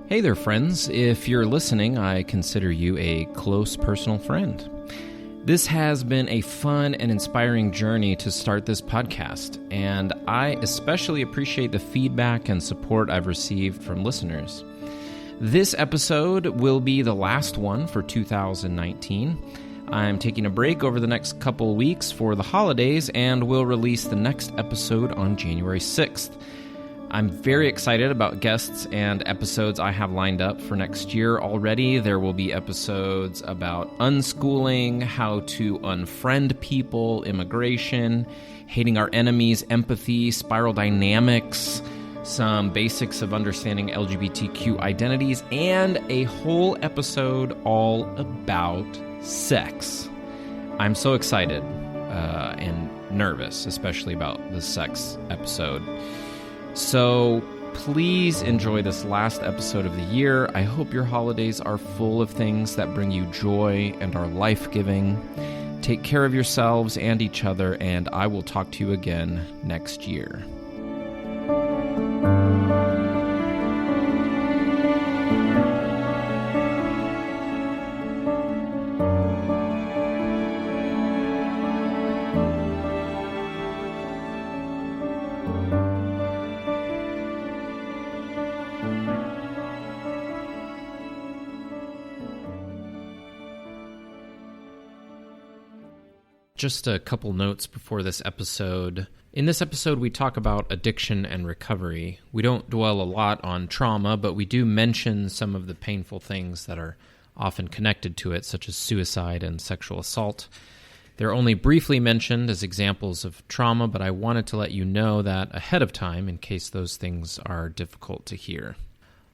Hey there, friends. If you're listening, I consider you a close personal friend. This has been a fun and inspiring journey to start this podcast, and I especially appreciate the feedback and support I've received from listeners. This episode will be the last one for 2019. I'm taking a break over the next couple weeks for the holidays and will release the next episode on January 6th. I'm very excited about guests and episodes I have lined up for next year already. There will be episodes about unschooling, how to unfriend people, immigration, hating our enemies, empathy, spiral dynamics, some basics of understanding LGBTQ identities, and a whole episode all about sex. I'm so excited and nervous, especially about the sex episode. So please enjoy this last episode of the year. I hope your holidays are full of things that bring you joy and are life-giving. Take care of yourselves and each other, and I will talk to you again next year. Just a couple notes before this episode. In this episode, we talk about addiction and recovery. We don't dwell a lot on trauma, but we do mention some of the painful things that are often connected to it, such as suicide and sexual assault. They're only briefly mentioned as examples of trauma, but I wanted to let you know that ahead of time in case those things are difficult to hear.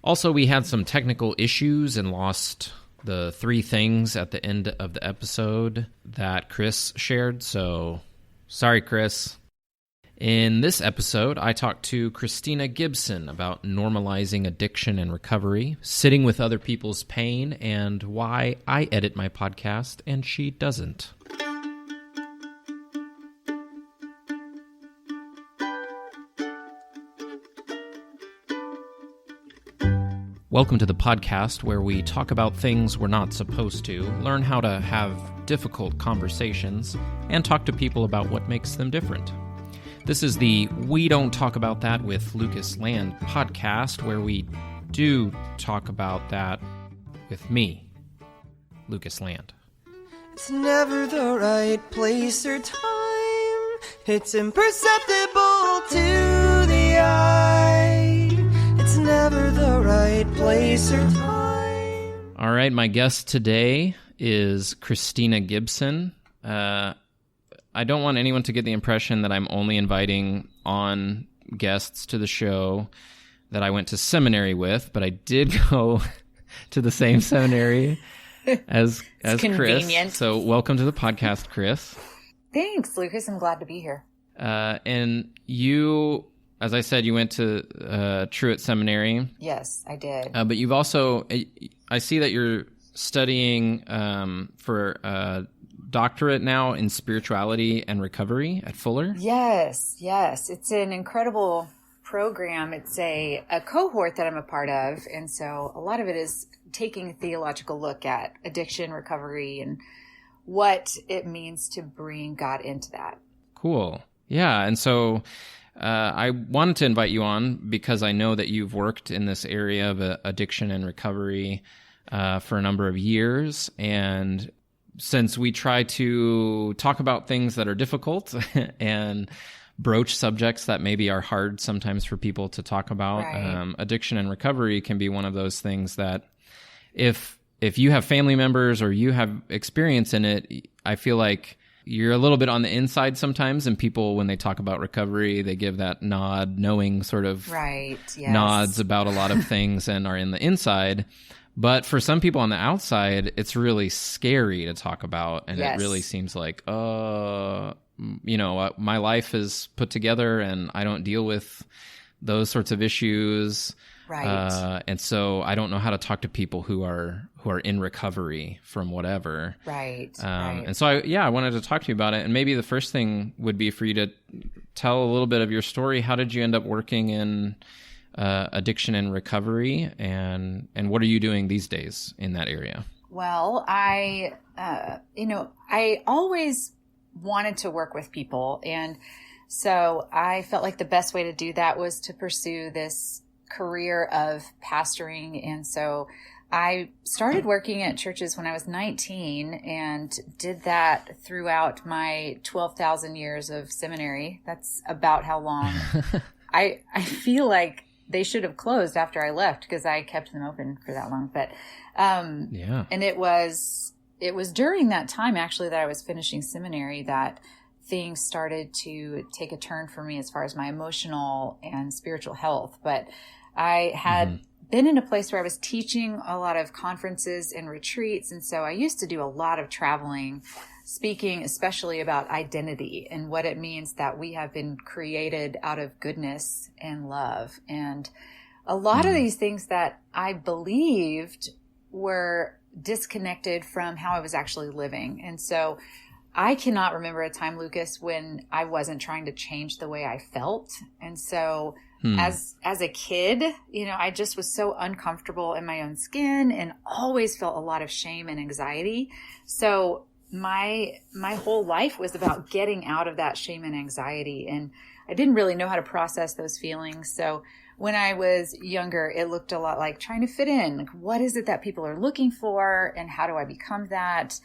Also, we had some technical issues and lost the 3 things at the end of the episode that Chris shared, so sorry, Chris. In this episode, I talked to Christina Gibson about normalizing addiction and recovery, sitting with other people's pain, and why I edit my podcast and she doesn't. Welcome to the podcast where we talk about things we're not supposed to, learn how to have difficult conversations, and talk to people about what makes them different. This is the We Don't Talk About That with Lucas Land podcast, where we do talk about that with me, Lucas Land. It's never the right place or time. It's imperceptible to the eye. It's never the right place or time. All right, my guest today is Christina Gibson. I don't want anyone to get the impression that I'm only inviting on guests to the show that I went to seminary with, but I did go to the same seminary as Chris. So welcome to the podcast, Chris. Thanks, Lucas. I'm glad to be here. And you, as I said, you went to Truett Seminary. Yes, I did. But you've also, I see that you're studying for a doctorate now in spirituality and recovery at Fuller. Yes. It's an incredible program. It's a cohort that I'm a part of. And so a lot of it is taking a theological look at addiction, recovery, and what it means to bring God into that. Cool. Yeah. And so I wanted to invite you on because I know that you've worked in this area of addiction and recovery for a number of years. And since we try to talk about things that are difficult and broach subjects that maybe are hard sometimes for people to talk about, right. Addiction and recovery can be one of those things that if you have family members or you have experience in it, I feel like you're a little bit on the inside sometimes, and people, when they talk about recovery, they give that nod, knowing sort of right, yes. nods about a lot of things and are in the inside. But for some people on the outside, it's really scary to talk about, and yes. It really seems like, my life is put together and I don't deal with those sorts of issues. Right. And so I don't know how to talk to people who are in recovery from whatever. Right. And so I wanted to talk to you about it. And maybe the first thing would be for you to tell a little bit of your story. How did you end up working in addiction and recovery, and what are you doing these days in that area? Well, I always wanted to work with people. And so I felt like the best way to do that was to pursue this career of pastoring. And so I started working at churches when I was 19 and did that throughout my 12,000 years of seminary. That's about how long. I feel like they should have closed after I left because I kept them open for that long. But and it was during that time actually that I was finishing seminary that things started to take a turn for me as far as my emotional and spiritual health. But I had been in a place where I was teaching a lot of conferences and retreats. And so I used to do a lot of traveling, speaking especially about identity and what it means that we have been created out of goodness and love. And a lot of these things that I believed were disconnected from how I was actually living. And so I cannot remember a time, Lucas, when I wasn't trying to change the way I felt. And so as a kid, I just was so uncomfortable in my own skin and always felt a lot of shame and anxiety. So my whole life was about getting out of that shame and anxiety. And I didn't really know how to process those feelings. So when I was younger, it looked a lot like trying to fit in. Like, what is it that people are looking for and how do I become that?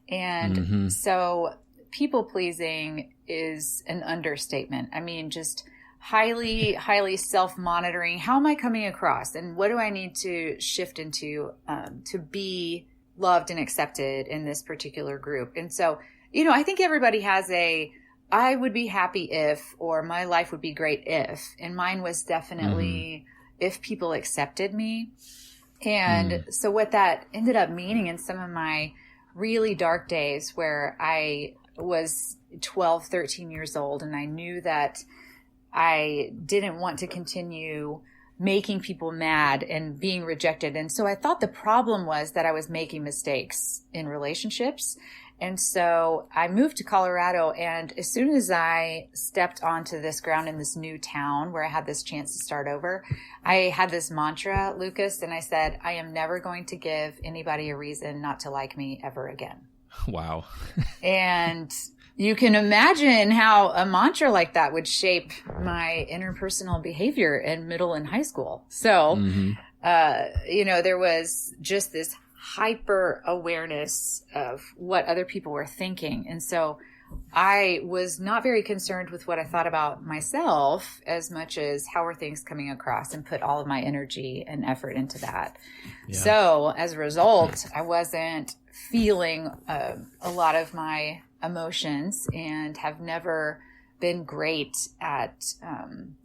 And so people pleasing is an understatement. I mean, just highly, highly self-monitoring. How am I coming across? And what do I need to shift into to be loved and accepted in this particular group? And so, I think everybody has I would be happy if, or my life would be great if, and mine was definitely if people accepted me. And so what that ended up meaning in some of my really dark days where I was 12, 13 years old, and I knew that I didn't want to continue making people mad and being rejected. And so I thought the problem was that I was making mistakes in relationships. And so I moved to Colorado, and as soon as I stepped onto this ground in this new town where I had this chance to start over, I had this mantra, Lucas, and I said, I am never going to give anybody a reason not to like me ever again. Wow. And you can imagine how a mantra like that would shape my interpersonal behavior in middle and high school. So, there was just this hyper awareness of what other people were thinking. And so I was not very concerned with what I thought about myself as much as how are things coming across, and put all of my energy and effort into that. Yeah. So as a result, I wasn't feeling a lot of my emotions and have never been great at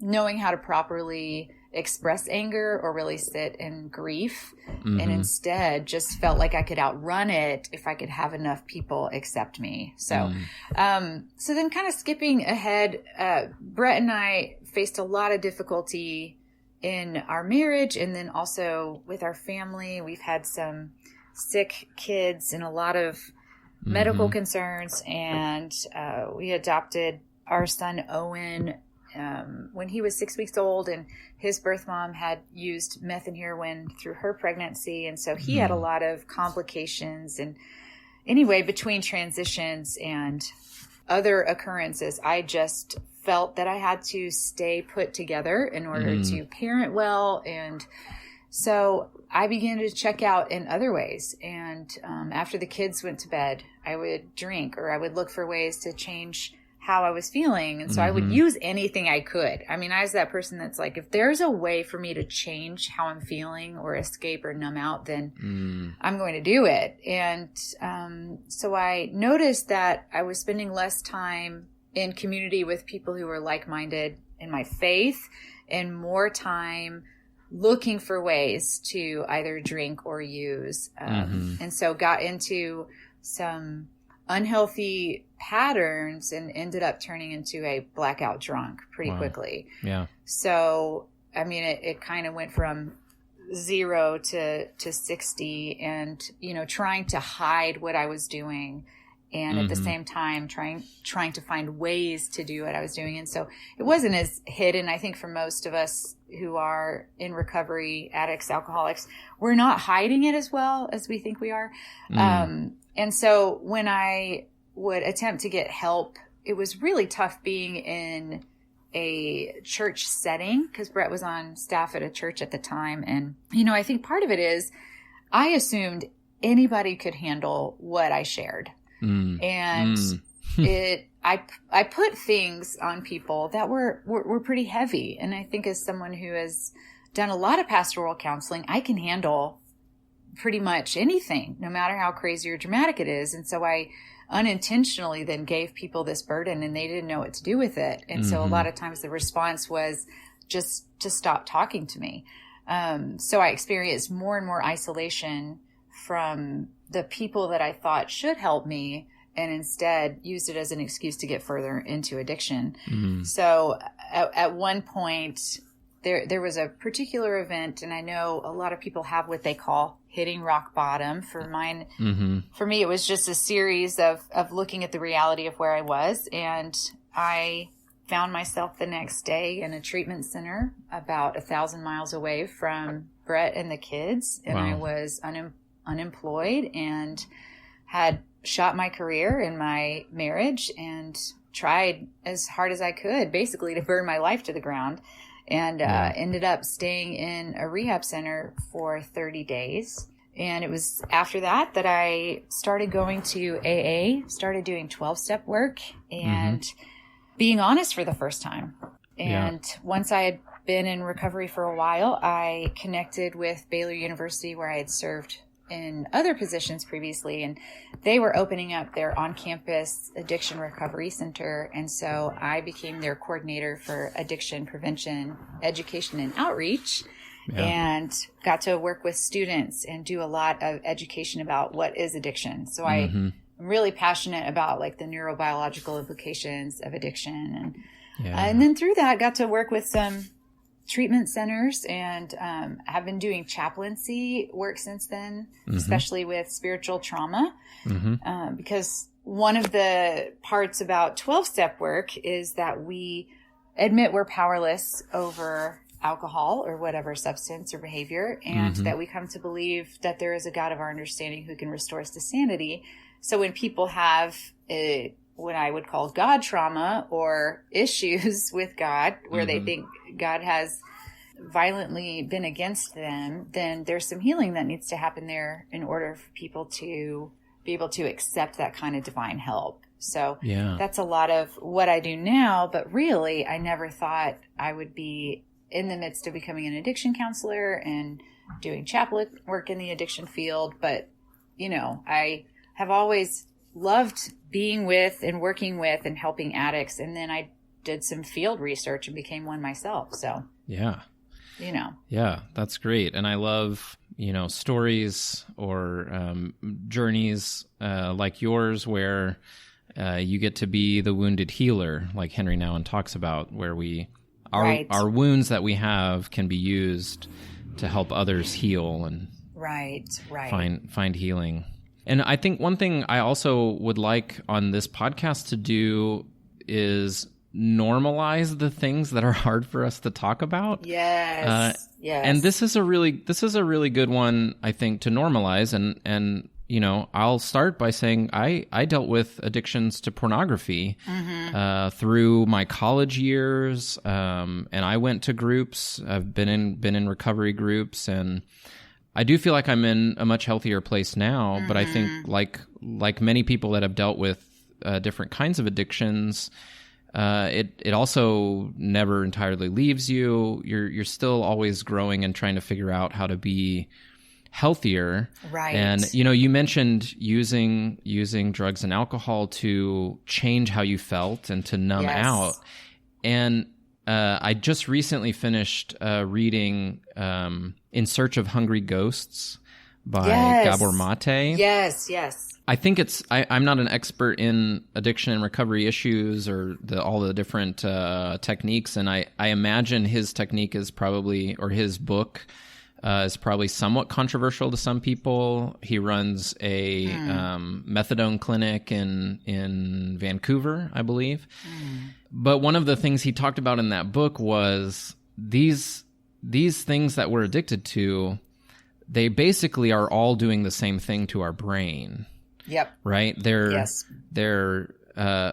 knowing how to properly express anger or really sit in grief, and instead just felt like I could outrun it if I could have enough people accept me. So, so then kind of skipping ahead, Brett and I faced a lot of difficulty in our marriage, and then also with our family. We've had some sick kids and a lot of medical concerns, and we adopted our son Owen when he was 6 weeks old, and his birth mom had used meth and heroin through her pregnancy. And so he had a lot of complications. And anyway, between transitions and other occurrences, I just felt that I had to stay put together in order to parent well. And so I began to check out in other ways. And after the kids went to bed, I would drink, or I would look for ways to change how I was feeling. And so I would use anything I could. I mean, I was that person that's like, if there's a way for me to change how I'm feeling or escape or numb out, then I'm going to do it. And so I noticed that I was spending less time in community with people who were like-minded in my faith, and more time looking for ways to either drink or use. And so got into some unhealthy patterns and ended up turning into a blackout drunk pretty quickly. Yeah. So, I mean, it kind of went from 0 to 60, and, trying to hide what I was doing and at the same time trying to find ways to do what I was doing. And so it wasn't as hidden. I think for most of us who are in recovery, addicts, alcoholics, we're not hiding it as well as we think we are. And so when I would attempt to get help, it was really tough being in a church setting, because Brett was on staff at a church at the time. And, I think part of it is I assumed anybody could handle what I shared. And I put things on people that were pretty heavy. And I think as someone who has done a lot of pastoral counseling, I can handle pretty much anything, no matter how crazy or dramatic it is. And so I unintentionally then gave people this burden, and they didn't know what to do with it. And so a lot of times the response was just to stop talking to me. So I experienced more and more isolation from the people that I thought should help me, and instead used it as an excuse to get further into addiction. So at one point there was a particular event, and I know a lot of people have what they call hitting rock bottom. For me, it was just a series of looking at the reality of where I was. And I found myself the next day in a treatment center about 1,000 miles away from Brett and the kids. And I was unemployed and had shot my career and my marriage and tried as hard as I could basically to burn my life to the ground, and ended up staying in a rehab center for 30 days. And it was after that I started going to AA, started doing 12-step work and being honest for the first time. And once I had been in recovery for a while, I connected with Baylor University, where I had served in other positions previously, and they were opening up their on-campus addiction recovery center. And so I became their coordinator for addiction prevention, education, and outreach, and got to work with students and do a lot of education about what is addiction. So I'm really passionate about like the neurobiological implications of addiction. And then through that, got to work with some treatment centers, and have been doing chaplaincy work since then, especially with spiritual trauma, because one of the parts about 12-step work is that we admit we're powerless over alcohol or whatever substance or behavior, and that we come to believe that there is a God of our understanding who can restore us to sanity. So when people have what I would call God trauma or issues with God, where they think God has violently been against them, then there's some healing that needs to happen there in order for people to be able to accept that kind of divine help. So that's a lot of what I do now, but really I never thought I would be in the midst of becoming an addiction counselor and doing chaplain work in the addiction field. But, I have always loved being with and working with and helping addicts. And then I did some field research and became one myself. So, Yeah, that's great. And I love, stories or journeys like yours where you get to be the wounded healer, like Henry Nouwen talks about, where our wounds that we have can be used to help others heal and find healing. And I think one thing I also would like on this podcast to do is normalize the things that are hard for us to talk about. Yes. And this is a really good one, I think, to normalize. And I'll start by saying I dealt with addictions to pornography through my college years, and I went to groups. I've been in recovery groups, and I do feel like I'm in a much healthier place now. But I think like many people that have dealt with different kinds of addictions, it also never entirely leaves you. You're still always growing and trying to figure out how to be healthier. Right. And, you mentioned using drugs and alcohol to change how you felt and to numb out. And I just recently finished reading In Search of Hungry Ghosts by Gabor Mate. Yes. I think I'm not an expert in addiction and recovery issues or all the different techniques. And I imagine his technique is probably, or his book is probably somewhat controversial to some people. He runs a methadone clinic in Vancouver, I believe. But one of the things he talked about in that book was these things that we're addicted to, they basically are all doing the same thing to our brain. Yep. Right? They're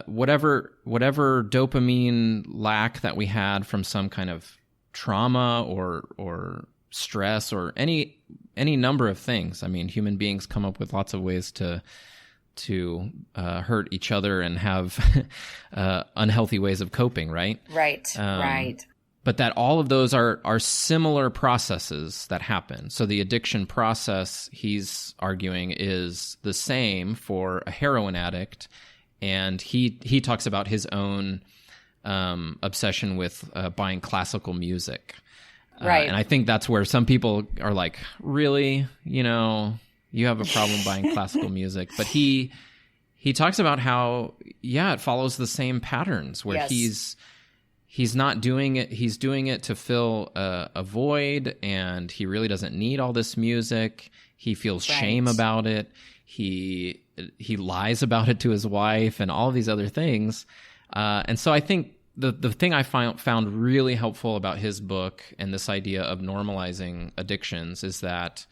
whatever dopamine lack that we had from some kind of trauma or stress or any number of things. I mean, human beings come up with lots of ways to hurt each other and have unhealthy ways of coping, right? Right. Right. But that all of those are similar processes that happen. So the addiction process, he's arguing, is the same for a heroin addict. And he talks about his own obsession with buying classical music. Right. And I think that's where some people are like, really? You have a problem buying classical music. But he talks about how, it follows the same patterns where he's not doing it. He's doing it to fill a void, and he really doesn't need all this music. He feels shame about it. He lies about it to his wife and all of these other things. And so I think the thing I found really helpful about his book and this idea of normalizing addictions is that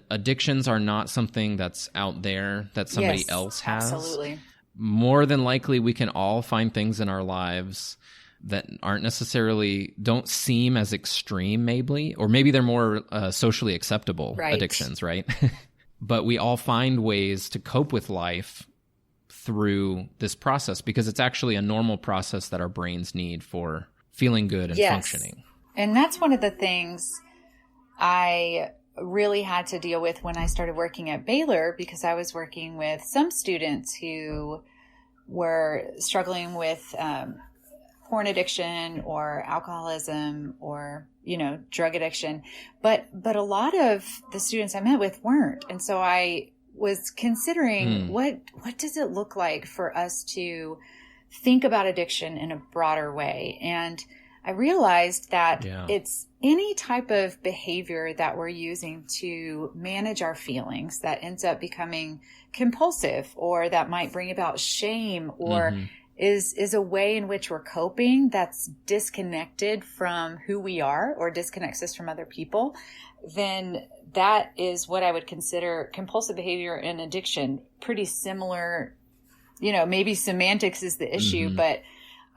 addictions are not something that's out there that somebody else has. Absolutely. More than likely, we can all find things in our lives that don't seem as extreme, maybe, or maybe they're more socially acceptable addictions, right? But we all find ways to cope with life through this process because it's actually a normal process that our brains need for feeling good and functioning. And that's one of the things I really had to deal with when I started working at Baylor, because I was working with some students who were struggling with porn addiction or alcoholism or, drug addiction. But a lot of the students I met with weren't. And so I was considering what does it look like for us to think about addiction in a broader way? And I realized that it's any type of behavior that we're using to manage our feelings that ends up becoming compulsive, or that might bring about shame, or is a way in which we're coping that's disconnected from who we are or disconnects us from other people, then that is what I would consider compulsive behavior and addiction. Pretty similar, maybe semantics is the issue, but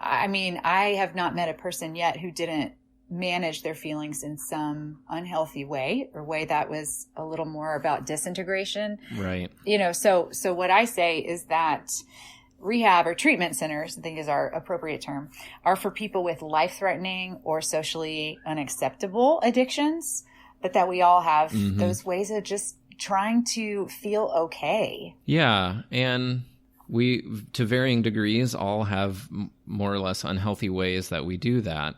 I mean, I have not met a person yet who didn't manage their feelings in some unhealthy way, or way that was a little more about disintegration. Right. So what I say is that rehab or treatment centers, I think is our appropriate term, are for people with life-threatening or socially unacceptable addictions, but that we all have those ways of just trying to feel okay. Yeah. And we, to varying degrees, all have more or less unhealthy ways that we do that.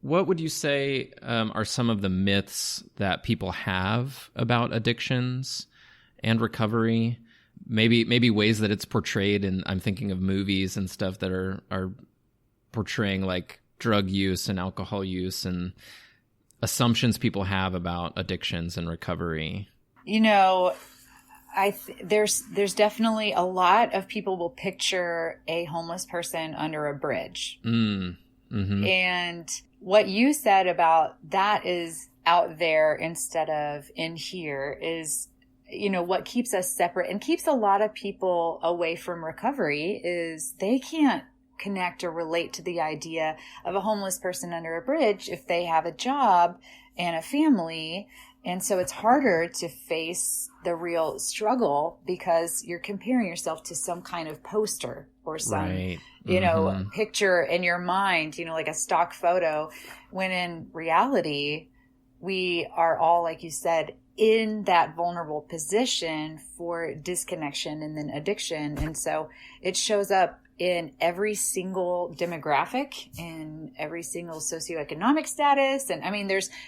What would you say are some of the myths that people have about addictions and recovery? Maybe ways that it's portrayed, and I'm thinking of movies and stuff that are portraying like drug use and alcohol use and assumptions people have about addictions and recovery. There's definitely a lot of people will picture a homeless person under a bridge. And what you said about that is out there instead of in here is, what keeps us separate and keeps a lot of people away from recovery is they can't connect or relate to the idea of a homeless person under a bridge if they have a job and a family. And so it's harder to face the real struggle because you're comparing yourself to some kind of poster or some, picture in your mind, like a stock photo, when in reality, we are all, like you said, in that vulnerable position for disconnection and then addiction. And so it shows up in every single demographic, in every single socioeconomic status. And I mean,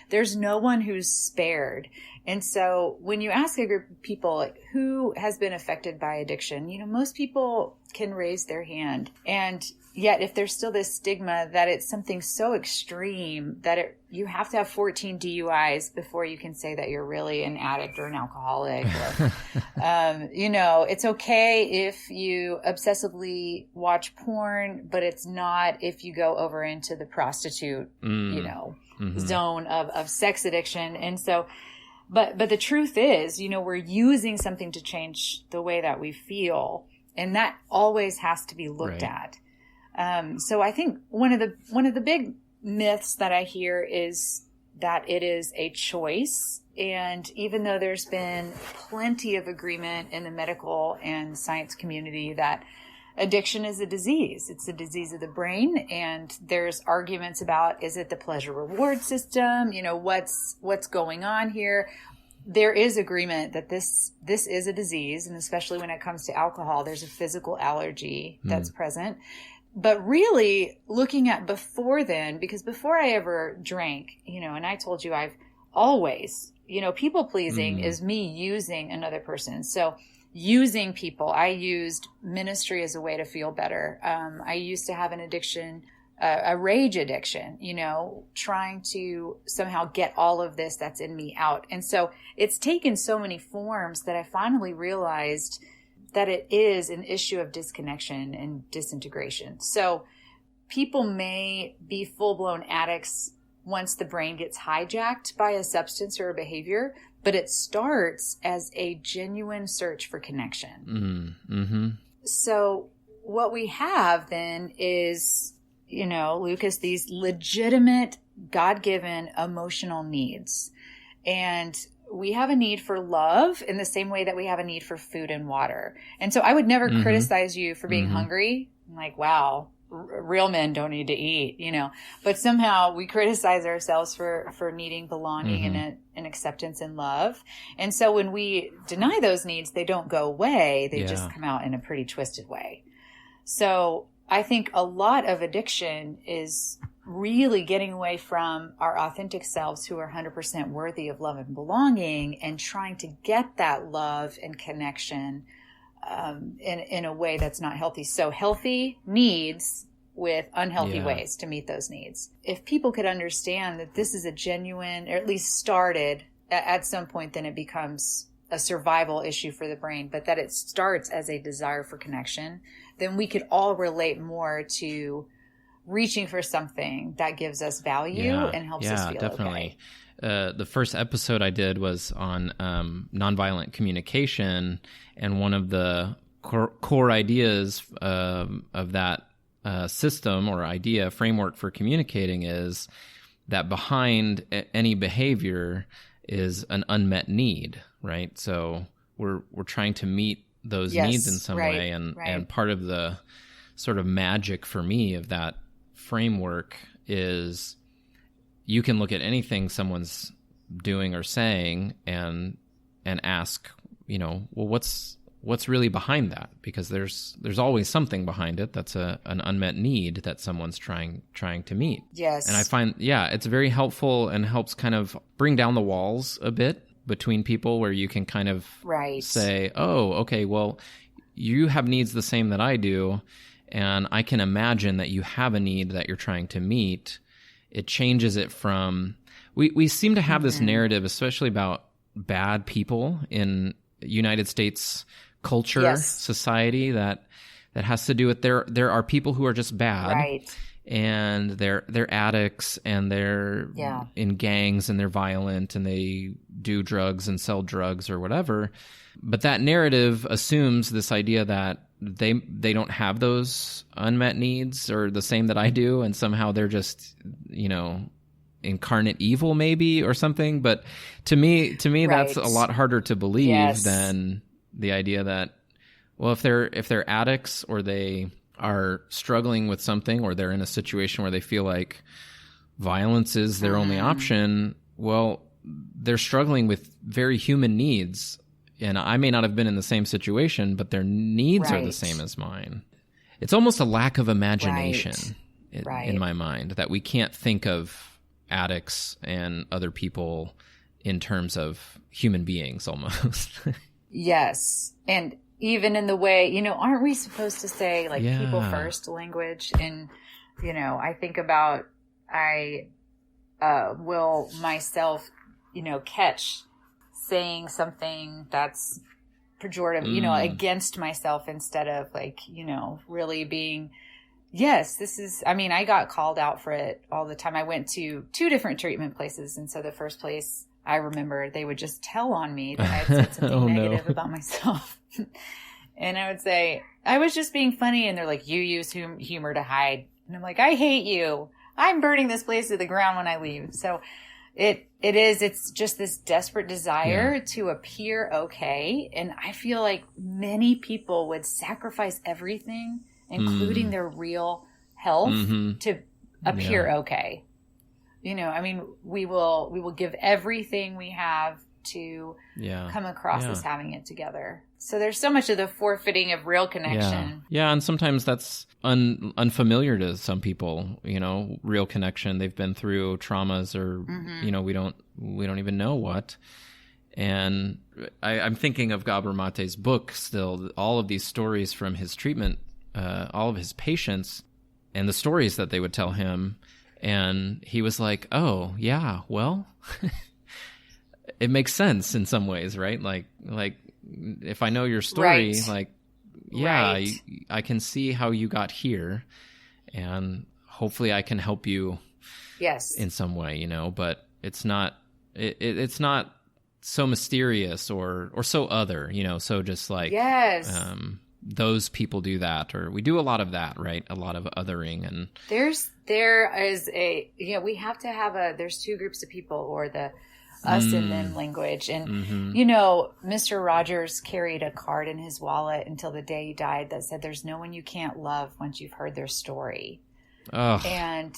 there's no one who's spared. And so when you ask a group of people, like, who has been affected by addiction, most people can raise their hand. And yet if there's still this stigma that it's something so extreme that you have to have 14 DUIs before you can say that you're really an addict or an alcoholic. Or, it's okay if you obsessively watch porn, but it's not if you go over into the prostitute, zone of sex addiction. And so, but the truth is, we're using something to change the way that we feel. And that always has to be looked at. So I think one of the big myths that I hear is that it is a choice. And even though there's been plenty of agreement in the medical and science community that addiction is a disease, it's a disease of the brain. And there's arguments about, is it the pleasure reward system? What's going on here? There is agreement that this is a disease, and especially when it comes to alcohol, there's a physical allergy that's present. But really looking at before then, because before I ever drank, and I told you I've always, people pleasing is me using another person. So using people, I used ministry as a way to feel better. I used to have an addiction, a rage addiction, trying to somehow get all of this that's in me out. And so it's taken so many forms that I finally realized that it is an issue of disconnection and disintegration. So people may be full-blown addicts once the brain gets hijacked by a substance or a behavior, but it starts as a genuine search for connection. Mm-hmm. So what we have then is, Lucas, these legitimate God-given emotional needs. And we have a need for love in the same way that we have a need for food and water. And so I would never criticize you for being hungry. I'm like, wow, real men don't need to eat, but somehow we criticize ourselves for needing belonging and acceptance and love. And so when we deny those needs, they don't go away. They just come out in a pretty twisted way. So I think a lot of addiction is really getting away from our authentic selves who are 100% worthy of love and belonging, and trying to get that love and connection in a way that's not healthy. So healthy needs with unhealthy ways to meet those needs. If people could understand that this is a genuine, or at least started at some point, then it becomes a survival issue for the brain, but that it starts as a desire for connection, then we could all relate more to reaching for something that gives us value and helps us feel definitely. Okay. The first episode I did was on nonviolent communication, and one of the core ideas of that system or idea framework for communicating is that behind any behavior is an unmet need, right? So we're trying to meet those needs in some way, and part of the sort of magic for me of that framework is you can look at anything someone's doing or saying and ask, well, what's really behind that? Because there's always something behind it that's an unmet need that someone's trying to meet. Yes. And I find, it's very helpful and helps kind of bring down the walls a bit between people, where you can kind of say, oh, okay, well, you have needs the same that I do, and I can imagine that you have a need that you're trying to meet. It changes it from, we seem to have this narrative, especially about bad people in United States culture, society, that has to do with there are people who are just bad, and they're addicts, and they're in gangs, and they're violent, and they do drugs and sell drugs or whatever. But that narrative assumes this idea that they don't have those unmet needs, or the same that I do, and somehow they're just, incarnate evil maybe or something. But to me that's a lot harder to believe than the idea that, well, if they're addicts, or they are struggling with something, or they're in a situation where they feel like violence is their only option, well, they're struggling with very human needs. And I may not have been in the same situation, but their needs are the same as mine. It's almost a lack of imagination in my mind, that we can't think of addicts and other people in terms of human beings almost. Yes. And even in the way, aren't we supposed to say like Yeah. people first language? And, I think about, I will myself, catch saying something that's pejorative, against myself instead of like, really being, yes, this is, I got called out for it all the time. I went to 2 different treatment places. And so the first place I remember they would just tell on me that I had said something negative about myself. And I would say, I was just being funny. And they're like, you use humor to hide. And I'm like, I hate you. I'm burning this place to the ground when I leave. So it's just this desperate desire to appear okay. And I feel like many people would sacrifice everything, including their real health, to appear okay. We will give everything we have to come across as having it together. So there's so much of the forfeiting of real connection. Yeah, and sometimes that's unfamiliar to some people, real connection. They've been through traumas or, we don't even know what. And I'm thinking of Gabor Mate's book still, all of these stories from his treatment, all of his patients and the stories that they would tell him. And he was like, oh, yeah, well, it makes sense in some ways, right? Like if I know your story, I can see how you got here, and hopefully I can help you in some way, but it's not so mysterious or so other, so just like those people do that, or we do a lot of that, right? A lot of othering. And there is we have to have there's 2 groups of people, or the us and them language. And, Mr. Rogers carried a card in his wallet until the day he died that said, there's no one you can't love once you've heard their story. Oh, and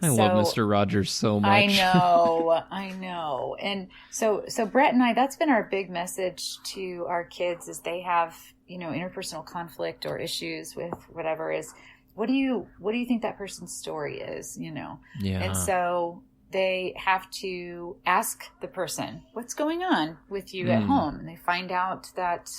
I love Mr. Rogers so much. I know. And so Brett and I, that's been our big message to our kids as they have, interpersonal conflict or issues with whatever is, what do you think that person's story is, Yeah. And so they have to ask the person, what's going on with you at home? And they find out that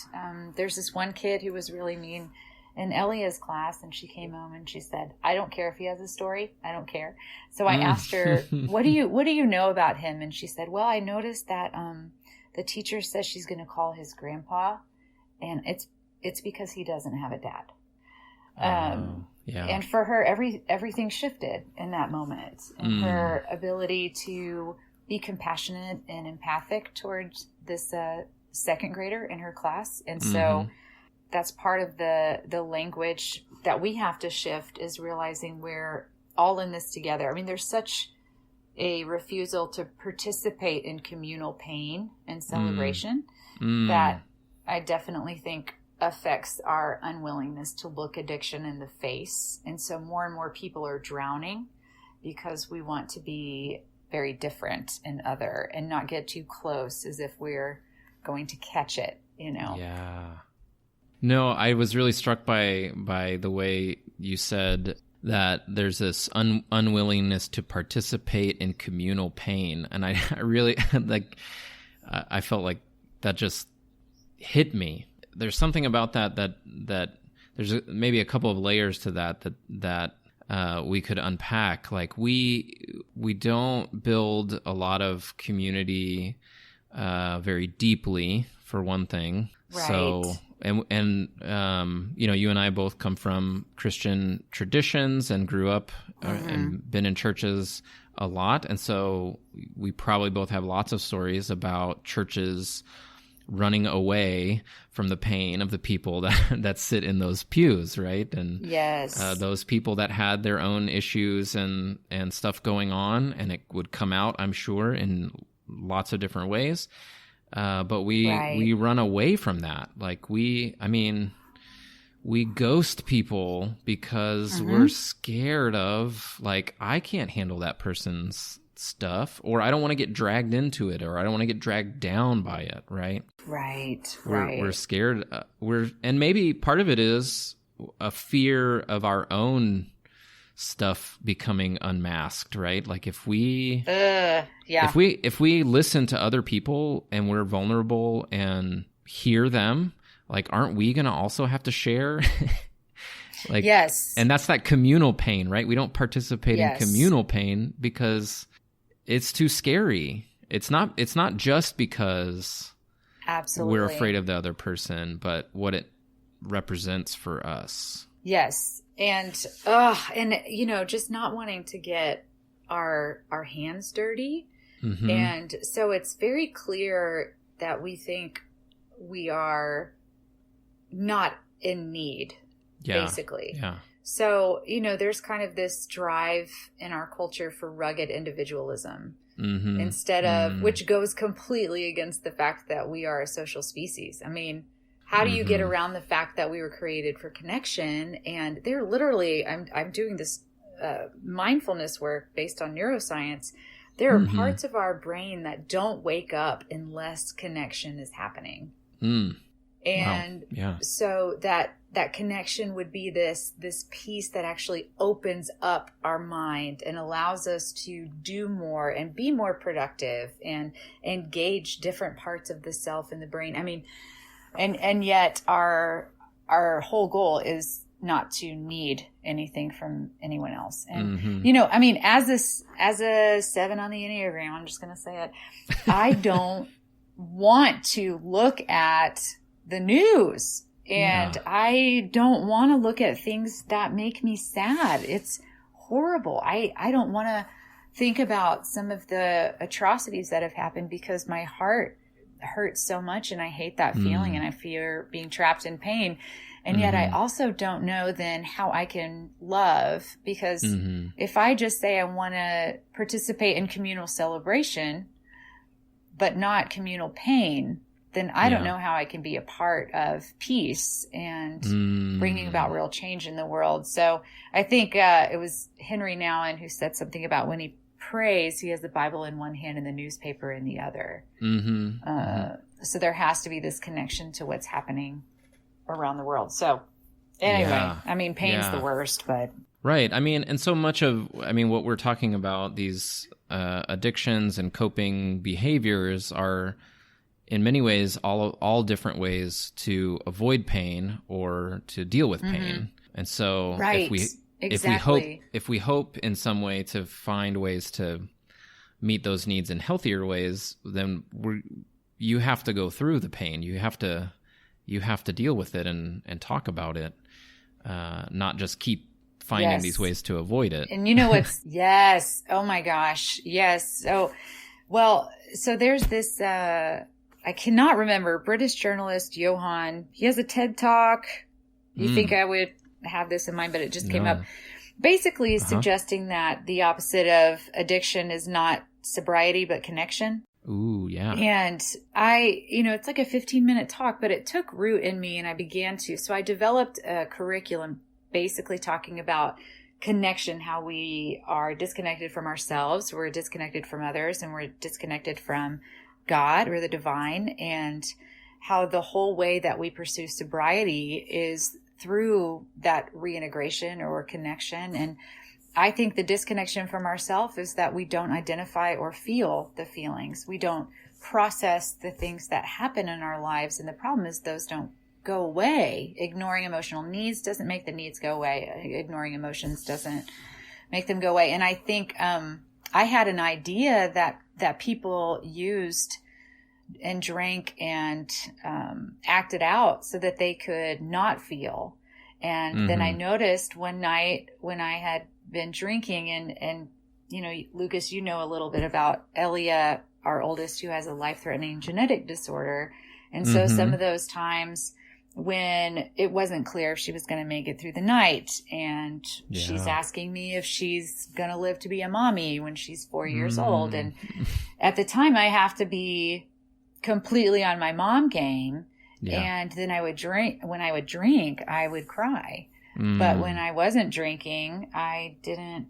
there's this one kid who was really mean in Elia's class, and she came home and she said, I don't care if he has a story. I don't care. So I asked her, what do you know about him? And she said, well, I noticed that the teacher says she's going to call his grandpa, and it's because he doesn't have a dad. And for her, everything shifted in that moment, and her ability to be compassionate and empathic towards this second grader in her class. And so that's part of the language that we have to shift, is realizing we're all in this together. There's such a refusal to participate in communal pain and celebration that I definitely think affects our unwillingness to look addiction in the face. And so more and more people are drowning because we want to be very different and other and not get too close as if we're going to catch it, Yeah. No, I was really struck by the way you said that there's this unwillingness to participate in communal pain. And I really, I felt like that just hit me. There's something about that there's maybe a couple of layers to that we could unpack. Like we don't build a lot of community very deeply, for one thing. Right. So and you and I both come from Christian traditions and grew up and been in churches a lot, and so we probably both have lots of stories about churches running away from the pain of the people that sit in those pews, right? And those people that had their own issues and stuff going on, and it would come out, I'm sure, in lots of different ways. But we run away from that. Like we ghost people because we're scared of, like, I can't handle that person's stuff, or I don't want to get dragged into it, or I don't want to get dragged down by it, right? We're scared. And maybe part of it is a fear of our own stuff becoming unmasked, right? Like if we listen to other people and we're vulnerable and hear them, like, aren't we going to also have to share? Like, yes. And that's that communal pain, right? We don't participate in communal pain because it's too scary. It's not just because absolutely we're afraid of the other person, but what it represents for us. Yes. And just not wanting to get our hands dirty. Mm-hmm. And so it's very clear that we think we are not in need, basically. Yeah. So, there's kind of this drive in our culture for rugged individualism instead of, which goes completely against the fact that we are a social species. I mean, how do you get around the fact that we were created for connection? And they're literally, I'm doing this mindfulness work based on neuroscience. There are parts of our brain that don't wake up unless connection is happening. And so that connection would be this piece that actually opens up our mind and allows us to do more and be more productive and engage different parts of the self in the brain. I mean, and yet our whole goal is not to need anything from anyone else. And, I mean, as a 7 on the Enneagram, I'm just going to say it. I don't want to look at the news, and I don't want to look at things that make me sad. It's horrible. I don't want to think about some of the atrocities that have happened because my heart hurts so much, and I hate that feeling, and I fear being trapped in pain. And yet I also don't know then how I can love, because if I just say I want to participate in communal celebration, but not communal pain, then I don't know how I can be a part of peace and bringing about real change in the world. So I think it was Henry Nouwen who said something about when he prays, he has the Bible in one hand and the newspaper in the other. So there has to be this connection to what's happening around the world. So anyway, I mean, pain's the worst, but. Right. I mean, and so much of, what we're talking about, these addictions and coping behaviors are in many ways all different ways to avoid pain or to deal with pain. And so if we hope in some way to find ways to meet those needs in healthier ways, then you have to go through the pain. You have to deal with it and talk about it, not just keep finding these ways to avoid it. And you know what's, yes. Oh my gosh. Yes. So there's this, I cannot remember, British journalist Johan. He has a TED Talk. You think I would have this in mind, but it just came up. Basically suggesting that the opposite of addiction is not sobriety, but connection. Ooh, yeah. And it's like a 15-minute talk, but it took root in me, and I began to. So I developed a curriculum basically talking about connection, how we are disconnected from ourselves, we're disconnected from others, and we're disconnected from God or the divine, and how the whole way that we pursue sobriety is through that reintegration or connection. And I think the disconnection from ourselves is that we don't identify or feel the feelings. We don't process the things that happen in our lives. And the problem is those don't go away. Ignoring emotional needs doesn't make the needs go away. Ignoring emotions doesn't make them go away. And I think I had an idea that people used and drank and acted out so that they could not feel. And then I noticed one night when I had been drinking and Lucas, you know a little bit about Elia, our oldest, who has a life-threatening genetic disorder. And so some of those times when it wasn't clear if she was going to make it through the night, and she's asking me if she's going to live to be a mommy when she's 4 years old. And at the time I have to be completely on my mom game. And then I would drink. When I would drink, I would cry. But when I wasn't drinking, I didn't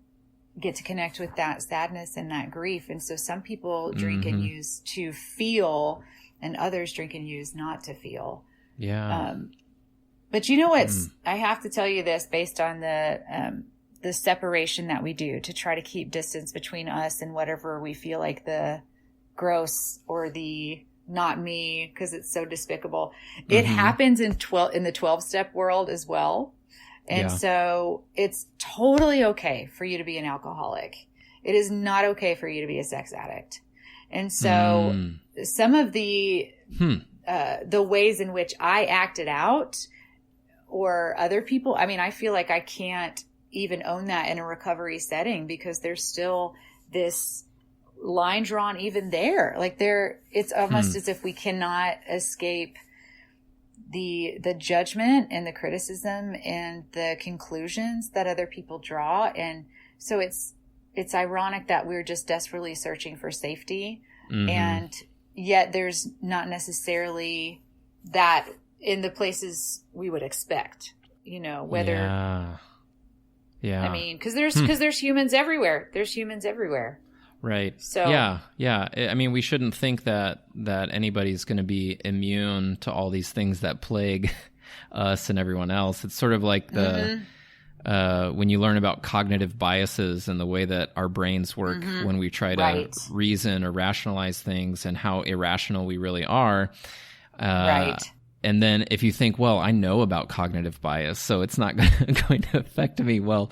get to connect with that sadness and that grief. And so some people drink and use to feel, and others drink and use not to feel. But you know what's, I have to tell you this based on the separation that we do to try to keep distance between us and whatever we feel like the gross or the not me because it's so despicable. It happens in the 12-step world as well. And so it's totally okay for you to be an alcoholic. It is not okay for you to be a sex addict. And so some of the ways in which I acted out, or other people, I mean, I feel like I can't even own that in a recovery setting because there's still this line drawn even there. Like it's almost as if we cannot escape the judgment and the criticism and the conclusions that other people draw. And so it's ironic that we're just desperately searching for safety. And yet there's not necessarily that in the places we would expect, whether, I mean, cause there's humans everywhere. There's humans everywhere. Right. So yeah. I mean, we shouldn't think that anybody's going to be immune to all these things that plague us and everyone else. It's sort of like when you learn about cognitive biases and the way that our brains work when we try to reason or rationalize things and how irrational we really are. And then if you think, well, I know about cognitive bias, so it's not going to affect me. Well,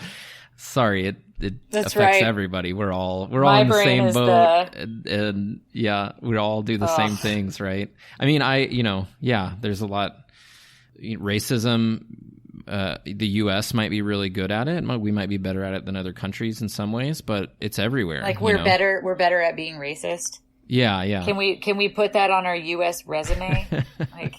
sorry, it affects everybody. We're all in the same boat, and we all do the same things, right? I mean, there's a lot. Racism. The U.S. might be really good at it. We might be better at it than other countries in some ways, but it's everywhere. Like we're better at being racist. Yeah. Can we put that on our U.S. resume? Like,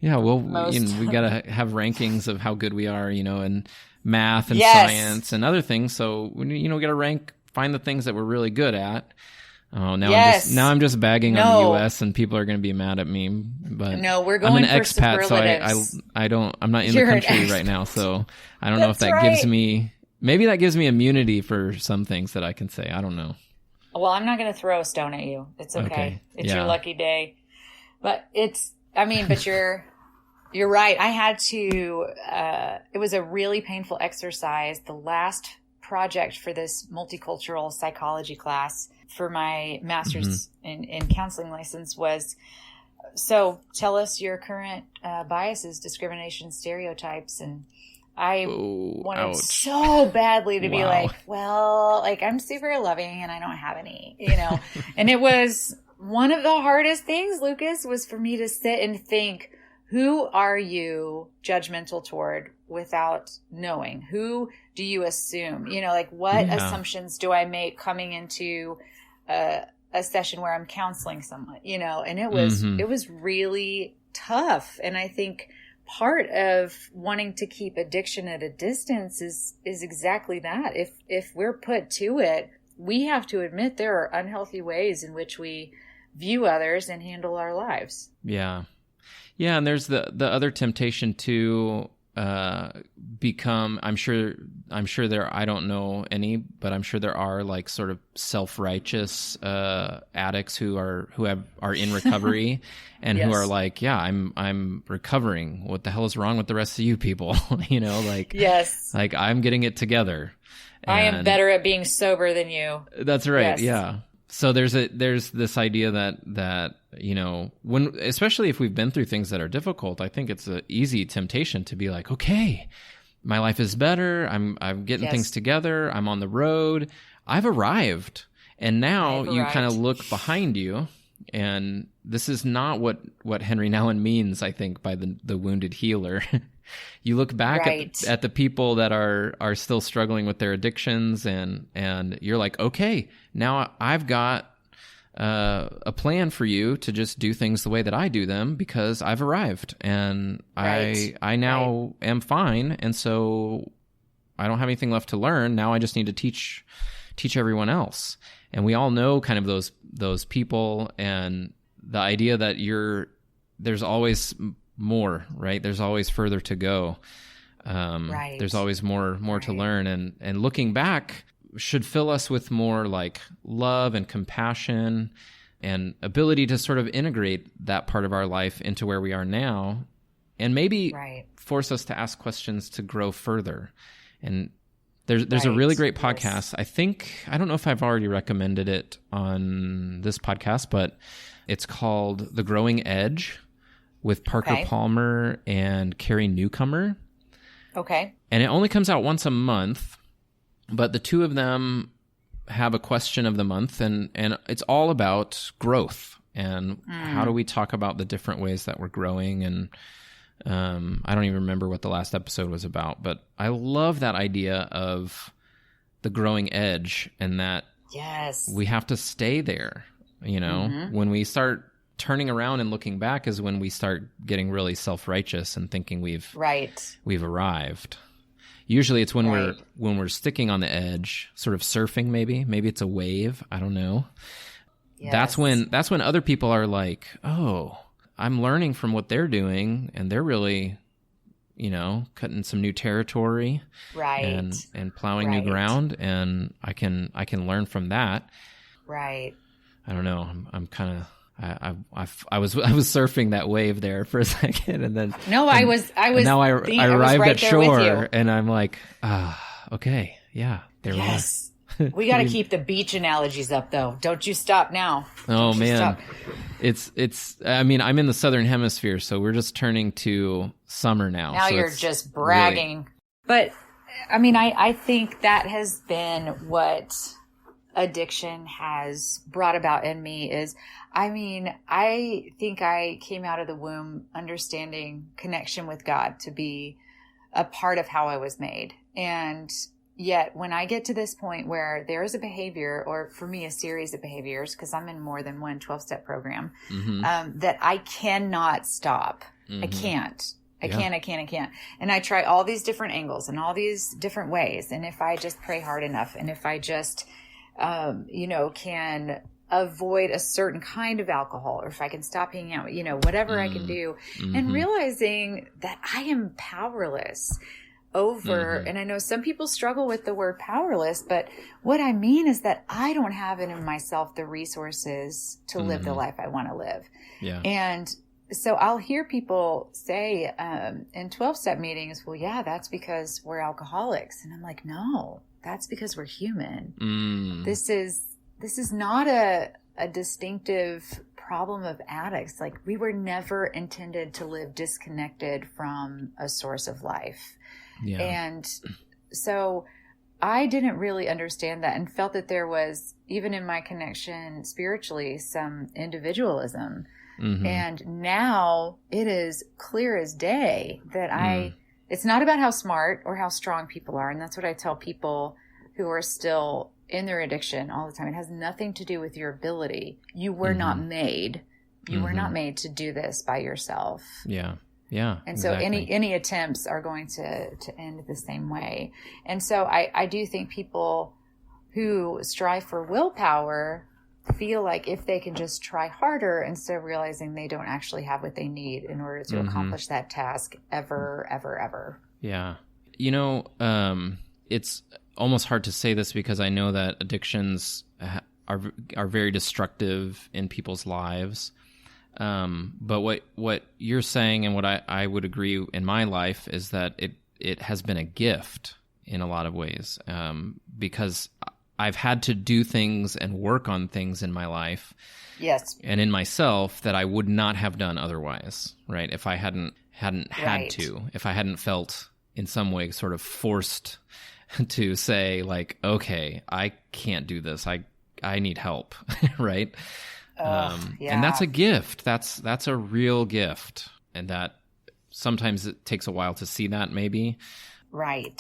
yeah, well, we got to have rankings of how good we are, in math and science and other things. So we got to find the things that we're really good at. Oh, now I'm just bagging on the U.S. and people are going to be mad at me. But no, we're going I'm an for expat, so I'm not in the country right now. So I don't know if that gives me, maybe that gives me immunity for some things that I can say. I don't know. Well, I'm not going to throw a stone at you. It's okay. It's your lucky day. But but you're right. I had to, it was a really painful exercise. The last project for this multicultural psychology class for my master's in counseling license was, so tell us your current biases, discrimination, stereotypes. And I wanted so badly to be like, well, like I'm super loving and I don't have any, and it was one of the hardest things, Lucas, was for me to sit and think, who are you judgmental toward without knowing? Who do you assume? What assumptions do I make coming into a session where I'm counseling someone? And it was really tough. And I think part of wanting to keep addiction at a distance is exactly that. If we're put to it, we have to admit there are unhealthy ways in which we view others and handle our lives. Yeah. Yeah, and there's the other temptation to become, I'm sure there, I don't know any, but I'm sure there are like sort of self-righteous addicts who are in recovery and who are like, yeah, I'm recovering. What the hell is wrong with the rest of you people? Like I'm getting it together. I am better at being sober than you. That's right. Yes. Yeah. So there's this idea that when, especially if we've been through things that are difficult, I think it's an easy temptation to be like, okay, my life is better. I'm getting things together. I'm on the road. I've arrived. And now you kind of look behind you, and this is not what Henry Nouwen means, I think, by the wounded healer. You look back at the people that are still struggling with their addictions, and you're like, okay, now I've got a plan for you to just do things the way that I do them because I've arrived, and I now am fine, and so I don't have anything left to learn. Now I just need to teach everyone else. And we all know kind of those people, and the idea that there's always more, right? There's always further to go. There's always more to learn, and looking back should fill us with more like love and compassion and ability to sort of integrate that part of our life into where we are now, and maybe force us to ask questions to grow further. And There's a really great podcast. I don't know if I've already recommended it on this podcast, but it's called The Growing Edge with Parker Palmer and Carrie Newcomer. Okay. And it only comes out once a month, but the two of them have a question of the month, and it's all about growth and how do we talk about the different ways that we're growing. And I don't even remember what the last episode was about, but I love that idea of the growing edge, and that we have to stay there. When we start turning around and looking back is when we start getting really self-righteous and thinking we've arrived. Usually it's when we're sticking on the edge, sort of surfing. Maybe it's a wave. I don't know. Yes. That's when other people are like, oh, I'm learning from what they're doing, and they're really, cutting some new territory, and plowing new ground, and I can learn from that. Right. I don't know. I'm kind of. I was surfing that wave there for a second, and then I was. Now I arrived at shore, and I'm like, okay, yeah, there we are. We got to keep the beach analogies up, though. Don't you stop now. Oh man, it's. I mean, I'm in the southern hemisphere, so we're just turning to summer now. Now so you're just bragging, really... but I mean, I think that has been what addiction has brought about in me. I think I came out of the womb understanding connection with God to be a part of how I was made, and yet, when I get to this point where there is a behavior, or for me, a series of behaviors, because I'm in more than one 12-step program, that I cannot stop. I can't. I can't. And I try all these different angles and all these different ways. And if I just pray hard enough, and if I just, can avoid a certain kind of alcohol, or if I can stop hanging out, whatever I can do, and realizing that I am powerless over, and I know some people struggle with the word powerless, but what I mean is that I don't have in myself the resources to live the life I want to live. Yeah. And so I'll hear people say in 12-step meetings, well, yeah, that's because we're alcoholics. And I'm like, no, that's because we're human. This is not a distinctive problem of addicts. Like, we were never intended to live disconnected from a source of life. Yeah. And so I didn't really understand that, and felt that there was, even in my connection spiritually, some individualism. And now it is clear as day that it's not about how smart or how strong people are. And that's what I tell people who are still in their addiction all the time. It has nothing to do with your ability. You were not made. You were not made to do this by yourself. Yeah. Yeah. And so any attempts are going to end the same way. And so I do think people who strive for willpower feel like if they can just try harder, instead of realizing they don't actually have what they need in order to accomplish that task ever. Yeah. It's almost hard to say this because I know that addictions are very destructive in people's lives. But what you're saying, and what I would agree in my life, is that it has been a gift in a lot of ways, because I've had to do things and work on things in my life, and in myself, that I would not have done otherwise, right? If I hadn't had to, if I hadn't felt in some way sort of forced to say, like, okay, I can't do this, I need help, right? And that's a gift. That's a real gift. And that sometimes it takes a while to see that, maybe. Right.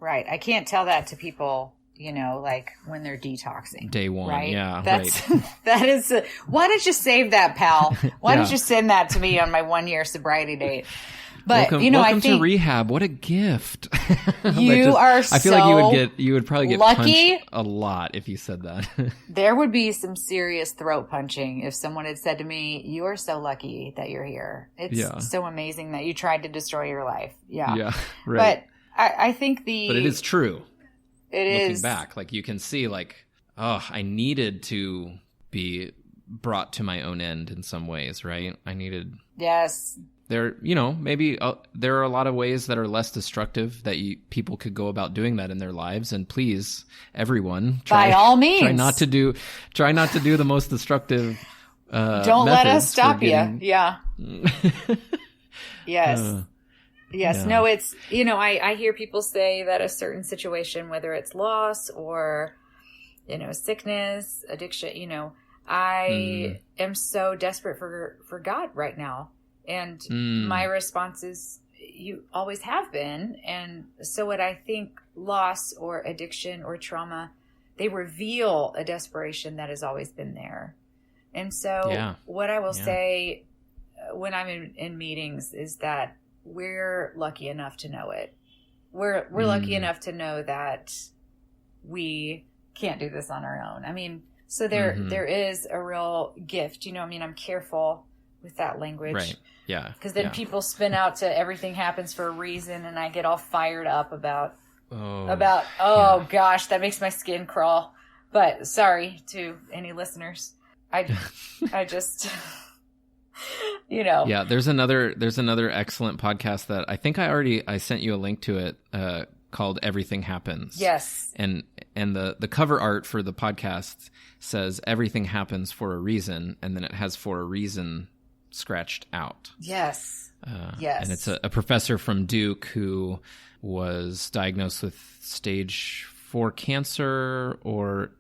I can't tell that to people, like when they're detoxing. Day one. Right? Yeah. That is, why don't you save that, pal? Why don't you send that to me on my 1-year sobriety date? But welcome I think to rehab. What a gift! I feel like you would probably get lucky. Punched a lot if you said that. There would be some serious throat punching if someone had said to me, "You are so lucky that you're here. It's so amazing that you tried to destroy your life." Yeah, right. But I think but it is true. Looking back, like, you can see, like, oh, I needed to be brought to my own end in some ways, right? I needed. Yes. maybe there are a lot of ways that are less destructive that people could go about doing that in their lives. And please, everyone, by all means, try not to do the most destructive. Don't let us stop you. Yeah. Yes. Yes. Yeah. No, it's, I hear people say that a certain situation, whether it's loss or, sickness, addiction, I am so desperate for God right now. And my response is, you always have been. And so what I think loss or addiction or trauma, they reveal a desperation that has always been there. And so what I will say when I'm in meetings is that we're lucky enough to know it. We're lucky enough to know that we can't do this on our own. I mean, so there is a real gift, I'm careful with that language. Right. Yeah. Because then people spin out to everything happens for a reason, and I get all fired up about gosh, that makes my skin crawl. But sorry to any listeners. I just, Yeah, there's another excellent podcast that I think I sent you a link to it, called Everything Happens. Yes. And the cover art for the podcast says everything happens for a reason, and then it has for a reason scratched out. Yes. Yes. And it's a professor from Duke who was diagnosed with stage 4 cancer, or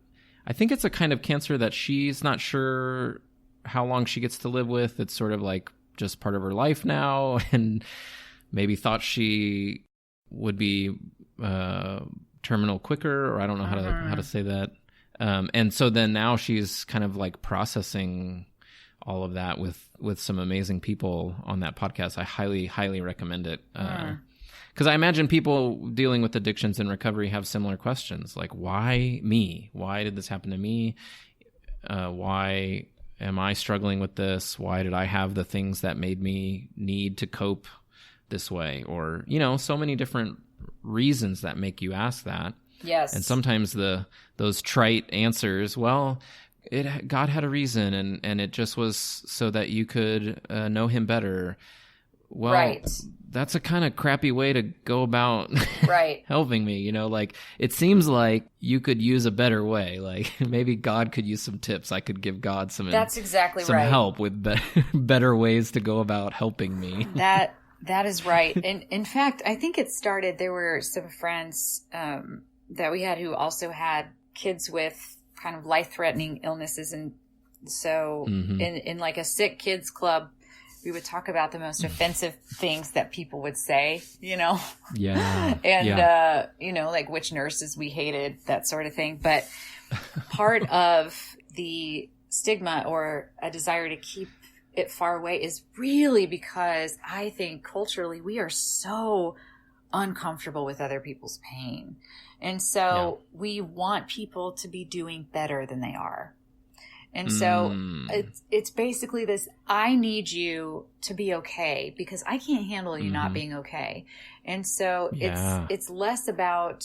I think it's a kind of cancer that she's not sure how long she gets to live with. It's sort of like just part of her life now, and maybe thought she would be terminal quicker, or I don't know how to say that. And so then now she's kind of like processing all of that with some amazing people on that podcast. I highly recommend it. Because I imagine people dealing with addictions and recovery have similar questions, like, why me? Why did this happen to me? Why am I struggling with this? Why did I have the things that made me need to cope this way? Or, so many different reasons that make you ask that. Yes. And sometimes those trite answers, well, God had a reason, and it just was so that you could know him better. Well, right. That's a kind of crappy way to go about helping me, like it seems like you could use a better way. Like maybe God could use some tips. I could give God some help with better ways to go about helping me. That is right. And in fact, I think it started, there were some friends that we had who also had kids with kind of life-threatening illnesses. And so in like a sick kids club, we would talk about the most offensive things that people would say, Yeah. And, like which nurses we hated, that sort of thing. But part of the stigma or a desire to keep it far away is really because I think culturally we are so uncomfortable with other people's pain. And so we want people to be doing better than they are. And so it's basically this, I need you to be okay because I can't handle you not being okay. And so it's less about,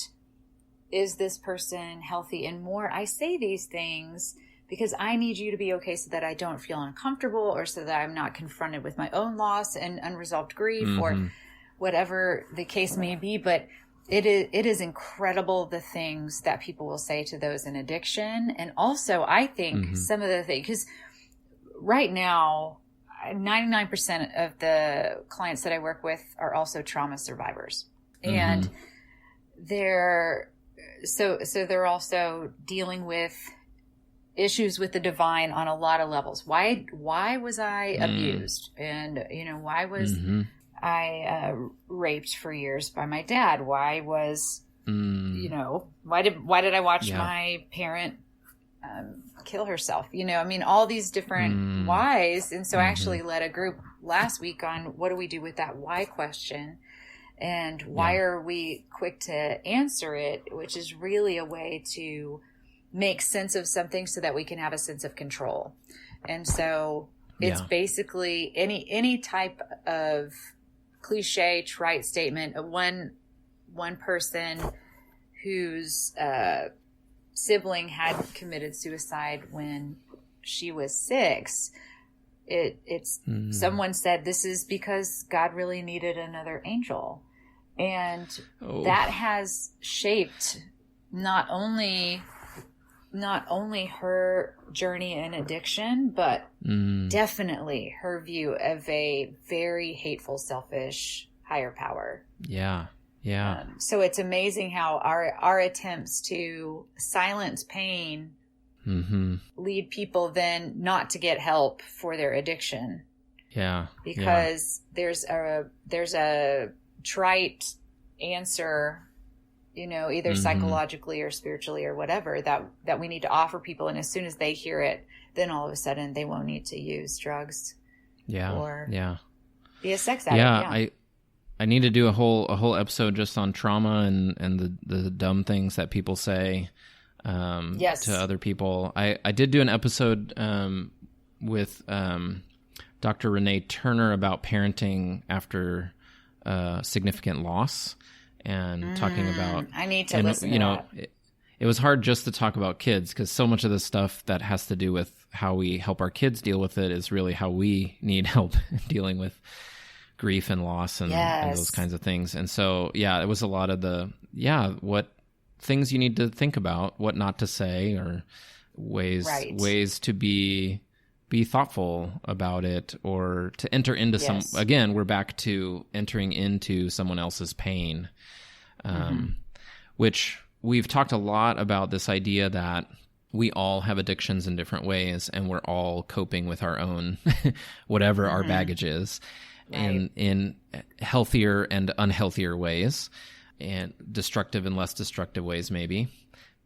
is this person healthy, and more, I say these things because I need you to be okay so that I don't feel uncomfortable, or so that I'm not confronted with my own loss and unresolved grief or whatever the case may be. But it is incredible the things that people will say to those in addiction. And also, I think some of the things, because right now, 99% of the clients that I work with are also trauma survivors. And they're also dealing with issues with the divine on a lot of levels. Why was I abused? And, why was I raped for years by my dad? Why was, why did I watch my parent kill herself? All these different whys. And so I actually led a group last week on what do we do with that why question, and why are we quick to answer it, which is really a way to make sense of something so that we can have a sense of control. And so it's basically any type of cliche, trite statement of one person whose sibling had committed suicide when she was 6. It's someone said this is because God really needed another angel. And that has shaped not only her journey in addiction, but definitely her view of a very hateful, selfish higher power. Yeah. Yeah. So it's amazing how our attempts to silence pain lead people then not to get help for their addiction. Yeah. Because there's a trite answer, either psychologically or spiritually or whatever that we need to offer people. And as soon as they hear it, then all of a sudden they won't need to use drugs. Yeah. Or be a sex Yeah. addict. I need to do a whole episode just on trauma and the dumb things that people say to other people. I did do an episode with Dr. Renee Turner about parenting after significant loss, and talking about. I need to listen to that. It was hard just to talk about kids, because so much of the stuff that has to do with how we help our kids deal with it is really how we need help dealing with grief and loss and those kinds of things. And so, it was a lot of what things you need to think about, what not to say, or ways to be thoughtful about it, or to enter into again, we're back to entering into someone else's pain, which we've talked a lot about, this idea that we all have addictions in different ways, and we're all coping with our own, whatever our baggage is. And in healthier and unhealthier ways, and destructive and less destructive ways, maybe.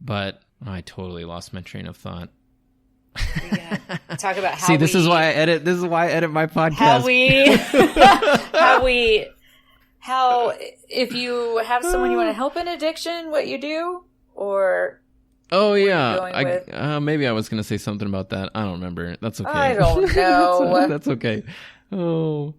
But I totally lost my train of thought. Talk about how. See, this is why I edit my podcast. How if you have someone you want to help in addiction, what you do, or. Oh yeah, maybe I was going to say something about that. I don't remember. That's okay. I don't know. That's okay. Oh.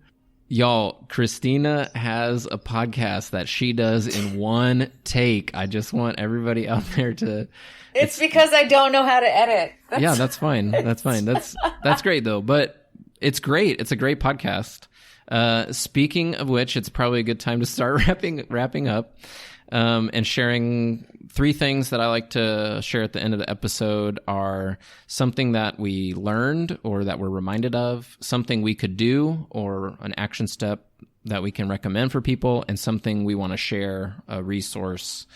Y'all, Christina has a podcast that she does in one take. I just want everybody out there to... It's because I don't know how to edit. That's fine. That's fine. That's great, though. But it's great. It's a great podcast. Speaking of which, it's probably a good time to start wrapping up and sharing 3 things that I like to share at the end of the episode are something that we learned or that we're reminded of, something we could do or an action step that we can recommend for people, and something we want to share, a resource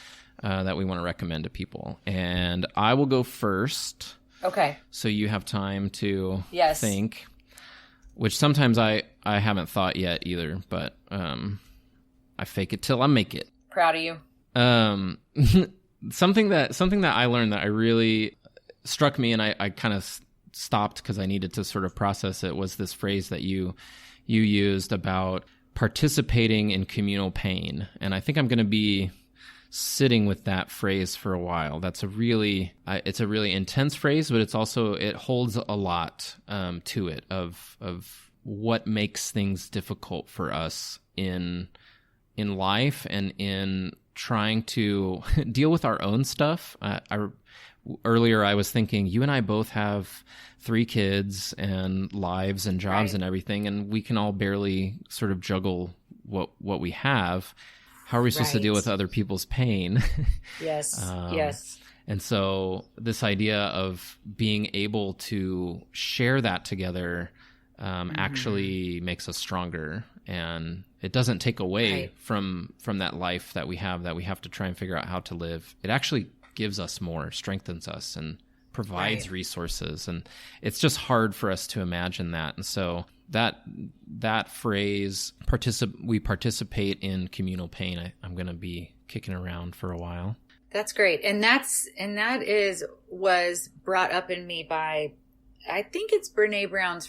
that we want to recommend to people. And I will go first. Okay. So you have time to think, which sometimes I haven't thought yet either, but I fake it till I make it. Proud of you. Something that I learned that I really struck me, and I kind of stopped because I needed to sort of process it, was this phrase that you used about participating in communal pain. And I think I'm going to be sitting with that phrase for a while. That's it's a really intense phrase, but it holds a lot to it of what makes things difficult for us in life and in trying to deal with our own stuff. Earlier I was thinking, you and I both have 3 kids and lives and jobs and everything, and we can all barely sort of juggle what we have. How are we supposed to deal with other people's pain? Yes. And so this idea of being able to share that together actually makes us stronger, and it doesn't take away from that life that we have to try and figure out how to live. It actually gives us more, strengthens us, and provides resources. And it's just hard for us to imagine that. And so that phrase, we participate in communal pain, I'm going to be kicking around for a while. That's great. And that was brought up in me by, I think it's Brene Brown's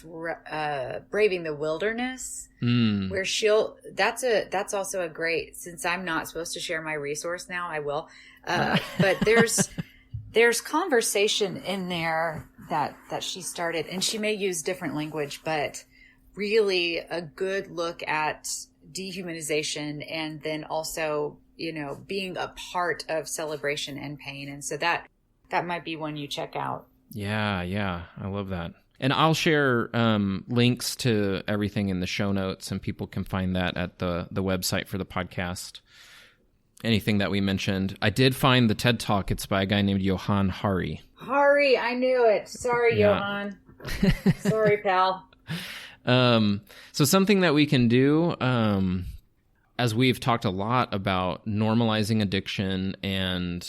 Braving the Wilderness, where that's also a great, since I'm not supposed to share my resource now, I will. But there's conversation in there that she started, and she may use different language, but really a good look at dehumanization, and then also, being a part of celebration and pain. And so that might be one you check out. Yeah. I love that. And I'll share links to everything in the show notes, and people can find that at the website for the podcast. Anything that we mentioned. I did find the TED Talk. It's by a guy named Johan Hari. Hari, I knew it. Sorry, Johan. Sorry, pal. So something that we can do, as we've talked a lot about normalizing addiction and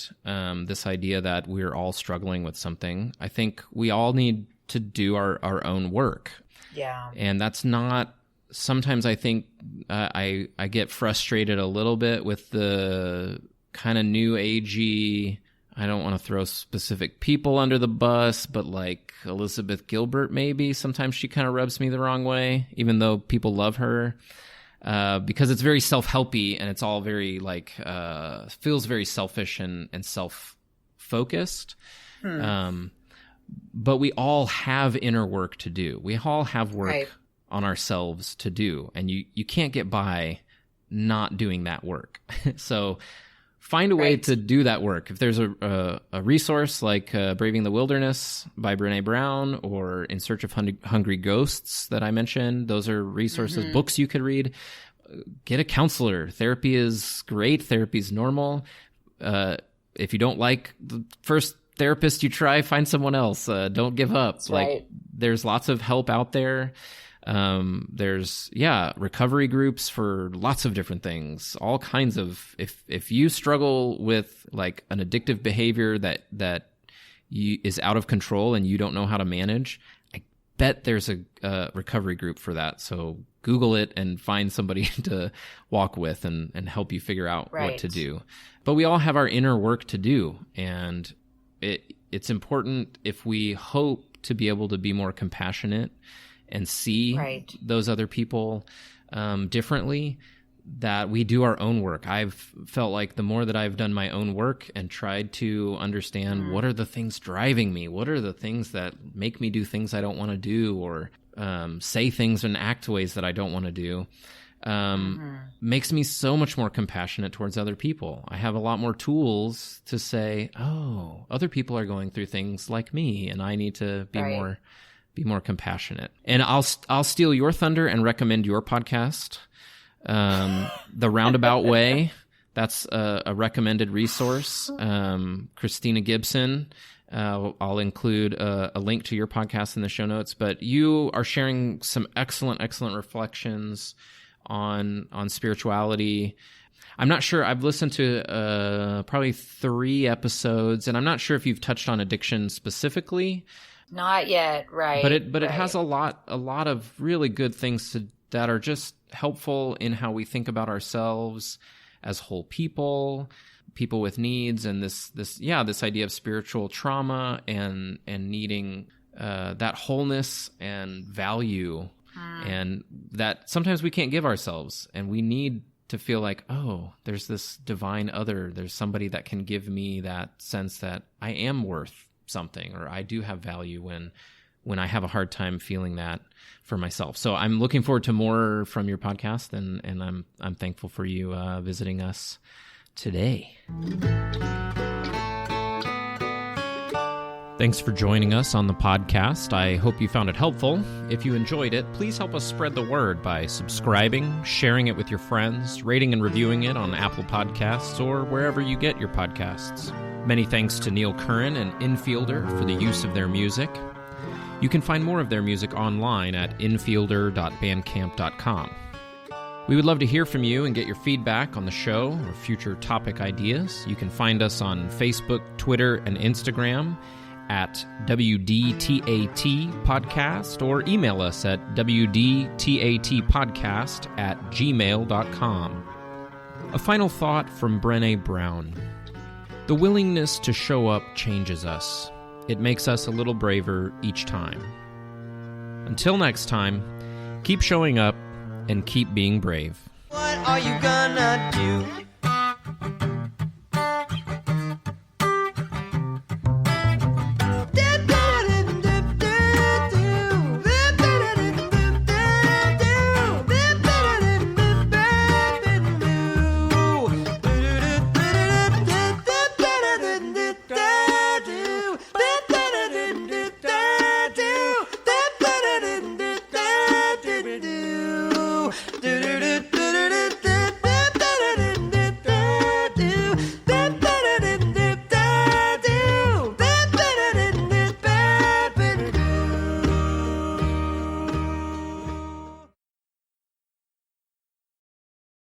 this idea that we're all struggling with something, I think we all need to do our own work. Yeah. And that's not... Sometimes I think I get frustrated a little bit with the kind of new agey, I don't want to throw specific people under the bus, but like Elizabeth Gilbert maybe. Sometimes she kind of rubs me the wrong way, even though people love her, because it's very self-helpy and it's all very like, feels very selfish and self-focused. But we all have inner work to do. We all have work Right. on ourselves to do, and you can't get by not doing that work. So find a way Right. to do that work. If there's a resource like Braving the Wilderness by Brene Brown, or In Search of Hungry Ghosts that I mentioned, those are resources, books you could read. Get a counselor. Therapy is great. Therapy is normal. If you don't like the first therapist you try, find someone else. Don't give up. That's like right. There's lots of help out there. There's recovery groups for lots of different things, all kinds of, if you struggle with like an addictive behavior that is out of control and you don't know how to manage, I bet there's a recovery group for that. So Google it and find somebody to walk with and help you figure out what Right. to do. But we all have our inner work to do, and it's important, if we hope to be able to be more compassionate and see Right. those other people differently, that we do our own work. I've felt like the more that I've done my own work and tried to understand what are the things driving me, what are the things that make me do things I don't want to do, or say things and act ways that I don't want to do, makes me so much more compassionate towards other people. I have a lot more tools to say, oh, other people are going through things like me, and I need to be Right. more compassionate. And I'll steal your thunder and recommend your podcast, The Roundabout Way. That's a recommended resource. Christina Gibson. I'll include a link to your podcast in the show notes. But you are sharing some excellent reflections on spirituality. I'm not sure. I've listened to probably 3 episodes, and I'm not sure if you've touched on addiction specifically. Not yet, right? But it has a lot of really good things that are just helpful in how we think about ourselves as whole people with needs, and this idea of spiritual trauma and needing that wholeness and value, and that sometimes we can't give ourselves, and we need to feel like, oh, there's this divine other, there's somebody that can give me that sense that I am worth something, or I do have value when I have a hard time feeling that for myself. So I'm looking forward to more from your podcast, and I'm thankful for you visiting us today. Thanks for joining us on the podcast. I hope you found it helpful. If you enjoyed it, please help us spread the word by subscribing, sharing it with your friends, rating and reviewing it on Apple Podcasts or wherever you get your podcasts. Many thanks to Neil Curran and Infielder for the use of their music. You can find more of their music online at infielder.bandcamp.com. We would love to hear from you and get your feedback on the show or future topic ideas. You can find us on Facebook, Twitter, and Instagram at WDTAT Podcast, or email us at WDTATpodcast@gmail.com. A final thought from Brene Brown. The willingness to show up changes us. It makes us a little braver each time. Until next time, keep showing up and keep being brave. What are you gonna do?